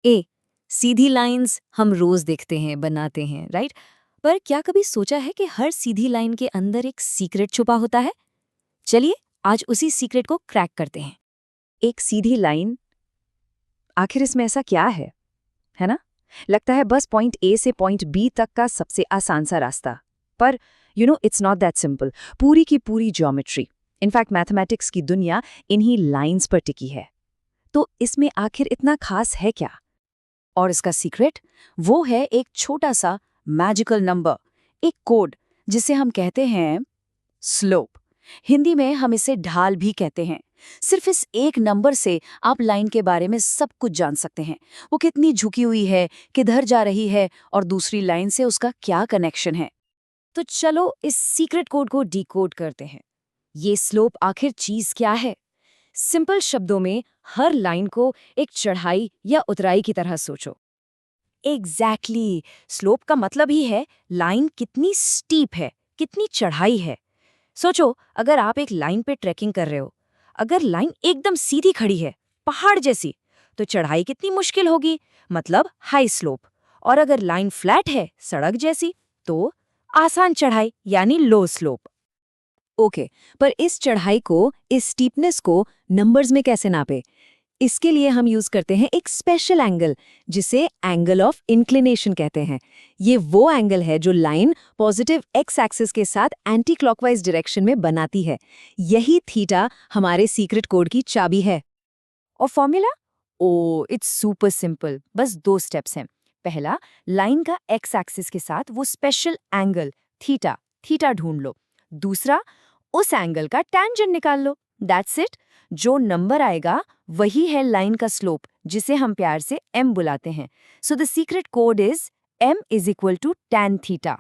ए, सीधी lines हम रोज देखते हैं, बनाते हैं, राइट? पर क्या कभी सोचा है कि हर सीधी लाइन के अंदर एक सीक्रेट छुपा होता है? चलिए आज उसी सीक्रेट को क्रैक करते हैं। एक सीधी लाइन, आखिर इसमें ऐसा क्या है ना? लगता है बस पॉइंट ए से पॉइंट बी तक का सबसे आसान सा रास्ता। पर इट्स नॉट दैट सिंपल। पूरी की पूरी ज्योमेट्री, इनफैक्ट मैथमेटिक्स की दुनिया इन्हीं लाइंस पर टिकी है। तो इसमें आखिर इतना खास है क्या? और इसका सीक्रेट वो है एक छोटा सा मैजिकल नंबर, एक कोड जिसे हम कहते हैं स्लोप। हिंदी में हम इसे ढाल भी कहते हैं। सिर्फ इस एक नंबर से आप लाइन के बारे में सब कुछ जान सकते हैं। वो कितनी झुकी हुई है, किधर जा रही है और दूसरी लाइन से उसका क्या कनेक्शन है। तो चलो इस सीक्रेट कोड को डिकोड करते हैं। ये स्लोप आखिर चीज क्या है? सिंपल शब्दों में हर लाइन को एक चढ़ाई या उतराई की तरह सोचो। एग्जैक्टली स्लोप का मतलब ही है लाइन कितनी स्टीप है, कितनी चढ़ाई है। सोचो अगर आप एक लाइन पे ट्रैकिंग कर रहे हो, अगर लाइन एकदम सीधी खड़ी है, पहाड़ जैसी, तो चढ़ाई कितनी मुश्किल होगी, मतलब हाई स्लोप। और अगर लाइन फ्लैट है, सड़क जैसी, तो आसान चढ़ाई यानी लो स्लोप। ओके, पर इस चढ़ाई को, इस स्टीपनेस को नंबर्स में कैसे नापे? इसके लिए हम यूज करते हैं एक स्पेशल एंगल, जिसे एंगल ऑफ इंक्लिनेशन कहते हैं। ये वो एंगल है जो लाइन पॉजिटिव एक्स एक्सिस के साथ एंटी क्लॉकवाइज डायरेक्शन में बनाती है। यही थीटा हमारे सीक्रेट कोड की चाबी है। और formula? Oh it's super simple, बस 2 स्टेप्स हैं। पहला, लाइन का एक्स एक्सिस के साथ वो स्पेशल एंगल थीटा, थीटा ढूंढ लो। दूसरा, उस एंगल का टेंजेंट निकाल लो। That's it. जो नंबर आएगा वही है लाइन का स्लोप, जिसे हम प्यार से m बुलाते हैं। So the secret code is m is equal to tan theta.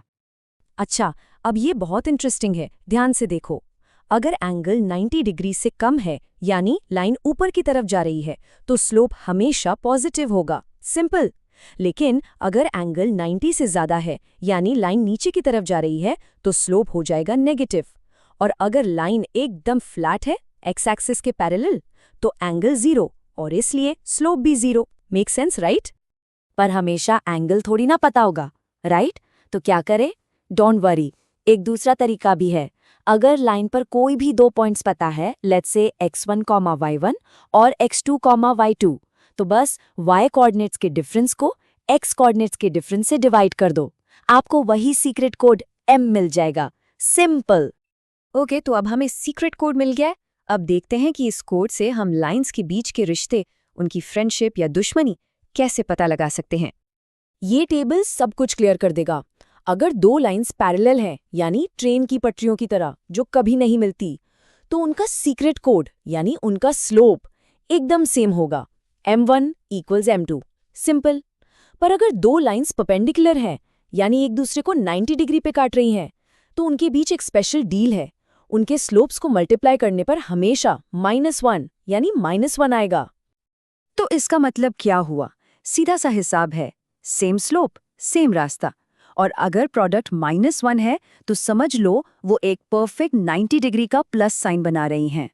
अच्छा, अब ये बहुत इंटरेस्टिंग है, ध्यान से देखो। अगर एंगल 90 डिग्री से कम है, यानी लाइन ऊपर की तरफ जा रही है, तो स्लोप हमेशा पॉजिटिव होगा। सिंपल। लेकिन अगर एंगल 90 से ज्यादा है, यानी लाइन नीचे की तरफ जा रही है, तो स्लोप हो जाएगा नेगेटिव। और अगर लाइन एकदम फ्लैट है, एक्स एक्सिस के पैरेलल, तो एंगल 0 और इसलिए स्लोप भी 0। Make sense, right? पर हमेशा एंगल थोड़ी ना पता होगा, राइट? तो क्या करें? डोंट वरी, एक दूसरा तरीका भी है। अगर लाइन पर कोई भी 2 पॉइंट्स पता है, लेट्स से x1, y1 और x2, y2, तो बस y कोऑर्डिनेट्स के डिफरेंस को x कोऑर्डिनेट्स के डिफरेंस से डिवाइड कर दो। आपको वही सीक्रेट कोड m मिल जाएगा। सिंपल। ओके, तो अब हमें सीक्रेट कोड मिल गया है। अब देखते हैं कि इस कोड से हम लाइंस के बीच के रिश्ते, उनकी फ्रेंडशिप या दुश्मनी कैसे पता लगा सकते हैं। ये टेबल सब कुछ क्लियर कर देगा। अगर 2 लाइंस पैरेलल हैं, यानी ट्रेन की पटरियों की तरह जो कभी नहीं मिलती, तो उनका सीक्रेट कोड यानी उनका स्लोप एकदम सेम होगा, m1 इक्वल्स m2। सिंपल। पर अगर 2 लाइंस परपेंडिकुलर हैं, यानी एक दूसरे को 90 डिग्री पे काट रही हैं, तो उनके बीच एक स्पेशल डील है। उनके स्लोप्स को मल्टीप्लाई करने पर हमेशा -1 यानी -1 आएगा। तो इसका मतलब क्या हुआ? सीधा सा हिसाब है, सेम स्लोप, सेम रास्ता। और अगर प्रोडक्ट -1 है, तो समझ लो वो एक परफेक्ट 90 डिग्री का प्लस साइन बना रही हैं।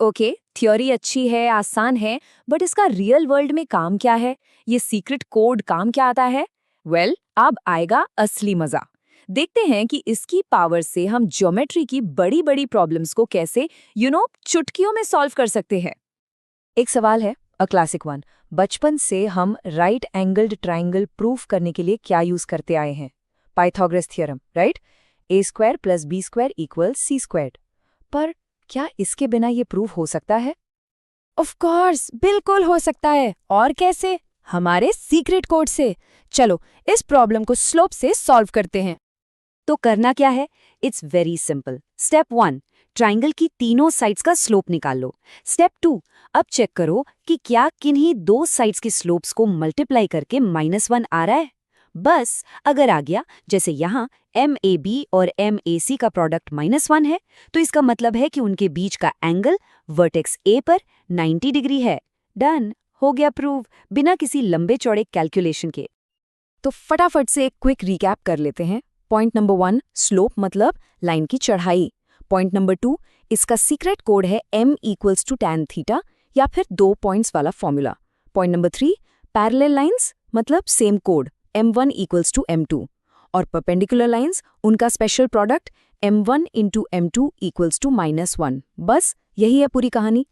ओके, थ्योरी अच्छी है, आसान है, बट इसका रियल वर्ल्ड में काम क्या है? ये सीक्रेट कोड काम क्या आता है? वेल, अब आएगा असली मजा। देखते हैं कि इसकी पावर से हम ज्योमेट्री की बड़ी बड़ी प्रॉब्लम्स को कैसे चुटकियों में सॉल्व कर सकते हैं। एक सवाल है, अ क्लासिक वन। बचपन से हम राइट एंगल्ड ट्राइंगल प्रूफ करने के लिए क्या यूज करते आए हैं? Pythagoras theorem, right? a² + b² = c²। पर क्या इसके बिना ये प्रूफ हो सकता है? ऑफ कोर्स, बिल्कुल हो सकता है। और कैसे? हमारे सीक्रेट कोड से। चलो इस प्रॉब्लम को स्लोप से सॉल्व करते हैं। तो करना क्या है? It's very simple. Step 1, triangle की तीनों साइड्स का स्लोप निकाल लो। स्टेप 2, अब चेक करो कि क्या किन्हीं 2 साइड्स के स्लोप्स को मल्टीप्लाई करके -1 आ रहा है। बस अगर आ गया, जैसे यहाँ MAB और MAC का प्रोडक्ट -1 है, तो इसका मतलब है कि उनके बीच का एंगल वर्टेक्स A पर 90 डिग्री है। डन, हो गया प्रूव, बिना किसी लंबे चौड़े कैलकुलेशन के। तो फटाफट से एक क्विक रिकैप कर लेते हैं। पॉइंट नंबर 1, स्लोप मतलब लाइन की चढ़ाई। पॉइंट नंबर 2, इसका सीक्रेट कोड है m = tan थीटा, या फिर 2 पॉइंट्स वाला formula. Point number 3, parallel lines मतलब same code m1 equals to m2 और परपेंडिकुलर लाइंस उनका special product m1 into m2 equals to -1। बस यही है पूरी कहानी।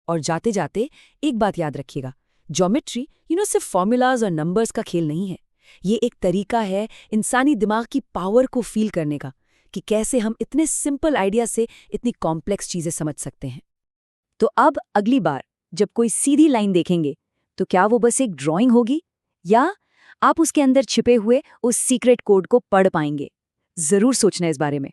और जाते जाते एक बात याद रखिएगा, ज्योमेट्री सिर्फ फॉर्मूलाज और नंबर्स का खेल नहीं है। ये एक तरीका है इंसानी दिमाग की पावर को फील करने का, कि कैसे हम इतने सिंपल आइडिया से इतनी कॉम्प्लेक्स चीजें समझ सकते हैं। तो अब अगली बार जब कोई सीधी लाइन देखेंगे तो क्या वो बस एक ड्राइंग होगी, या आप उसके अंदर छिपे हुए उस सीक्रेट कोड को पढ़ पाएंगे? जरूर सोचना इस बारे में।